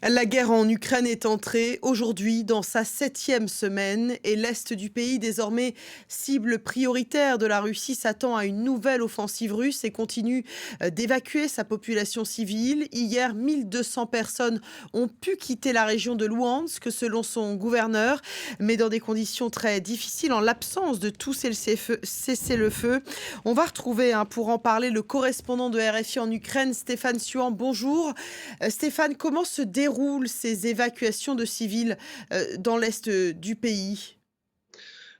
La guerre en Ukraine est entrée aujourd'hui dans sa septième semaine et l'Est du pays, désormais cible prioritaire de la Russie, s'attend à une nouvelle offensive russe et continue d'évacuer sa population civile. Hier, 1200 personnes ont pu quitter la région de Louhansk, selon son gouverneur, mais dans des conditions très difficiles, en l'absence de tout cessez-le-feu. On va retrouver, pour en parler, le correspondant de RFI en Ukraine, Stéphane Suan. Bonjour. Stéphane, comment se déroulent ces évacuations de civils, dans l'est, du pays?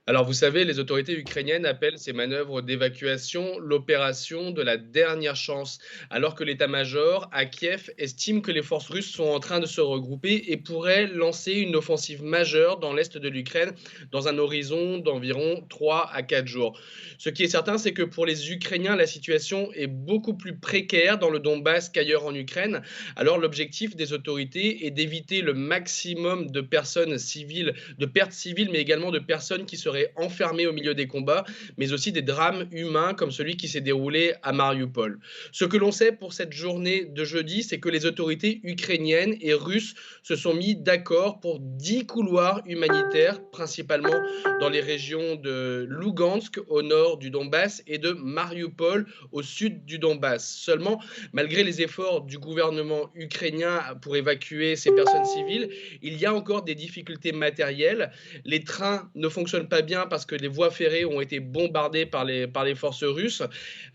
Alors vous savez, les autorités ukrainiennes appellent ces manœuvres d'évacuation l'opération de la dernière chance, alors que l'état-major à Kiev estime que les forces russes sont en train de se regrouper et pourraient lancer une offensive majeure dans l'est de l'Ukraine dans un horizon d'environ 3 à 4 jours. Ce qui est certain, c'est que pour les Ukrainiens, la situation est beaucoup plus précaire dans le Donbass qu'ailleurs en Ukraine. Alors l'objectif des autorités est d'éviter le maximum de personnes civiles, de pertes civiles, mais également de personnes qui seraient enfermés au milieu des combats, mais aussi des drames humains comme celui qui s'est déroulé à Mariupol. Ce que l'on sait pour cette journée de jeudi, c'est que les autorités ukrainiennes et russes se sont mis d'accord pour 10 couloirs humanitaires, principalement dans les régions de Lugansk au nord du Donbass et de Mariupol au sud du Donbass. Seulement, malgré les efforts du gouvernement ukrainien pour évacuer ces personnes civiles, il y a encore des difficultés matérielles. Les trains ne fonctionnent pas bien parce que les voies ferrées ont été bombardées par les forces russes.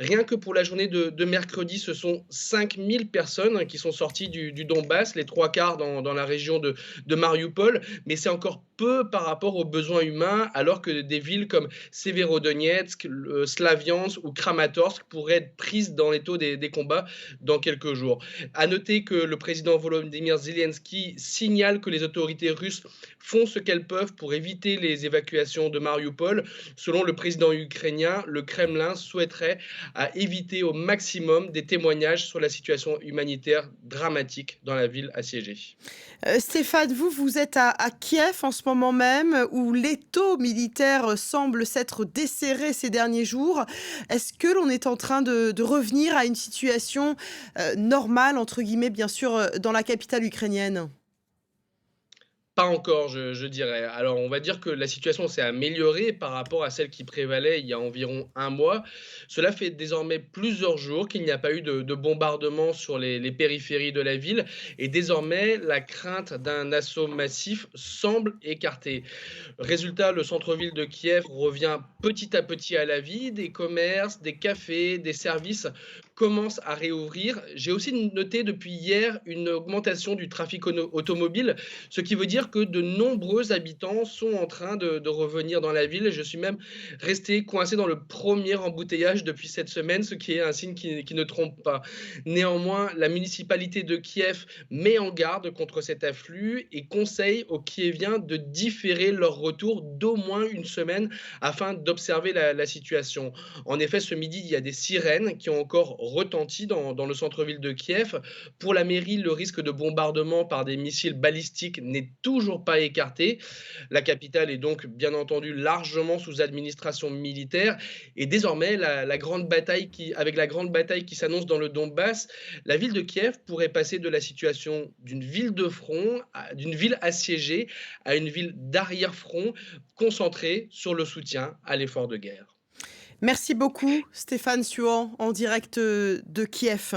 Rien que pour la journée de mercredi, ce sont 5000 personnes qui sont sorties du Donbass, les trois quarts dans la région de Mariupol, mais c'est encore peu par rapport aux besoins humains, alors que des villes comme Severodonetsk, Slaviansk ou Kramatorsk pourraient être prises dans les taux des combats dans quelques jours. À noter que le président Volodymyr Zelensky signale que les autorités russes font ce qu'elles peuvent pour éviter les évacuations de Mariupol. Selon le président ukrainien, le Kremlin souhaiterait à éviter au maximum des témoignages sur la situation humanitaire dramatique dans la ville assiégée. Stéphane, vous êtes à Kiev en ce moment même, où l'étau militaire semble s'être desserré ces derniers jours. Est-ce que l'on est en train de revenir à une situation, «normale» entre guillemets, bien sûr, dans la capitale ukrainienne? Pas encore, je dirais. Alors, on va dire que la situation s'est améliorée par rapport à celle qui prévalait il y a environ un mois. Cela fait désormais plusieurs jours qu'il n'y a pas eu de bombardement sur les périphéries de la ville et désormais, la crainte d'un assaut massif semble écartée. Résultat, le centre-ville de Kiev revient petit à petit à la vie. Des commerces, des cafés, des services commencent à réouvrir. J'ai aussi noté depuis hier une augmentation du trafic automobile, ce qui veut dire que de nombreux habitants sont en train de revenir dans la ville. Je suis même resté coincé dans le premier embouteillage depuis cette semaine, ce qui est un signe qui ne trompe pas. Néanmoins, la municipalité de Kiev met en garde contre cet afflux et conseille aux Kieviens de différer leur retour d'au moins une semaine afin d'observer la situation. En effet, ce midi, il y a des sirènes qui ont encore retenti dans le centre-ville de Kiev. Pour la mairie, le risque de bombardement par des missiles balistiques n'est toujours pas écarté. La capitale est donc bien entendu largement sous administration militaire et désormais avec la grande bataille qui s'annonce dans le Donbass, la ville de Kiev pourrait passer de la situation d'une ville de front, d'une ville assiégée, à une ville d'arrière-front concentrée sur le soutien à l'effort de guerre. Merci beaucoup Stéphane Suan, en direct, de Kiev.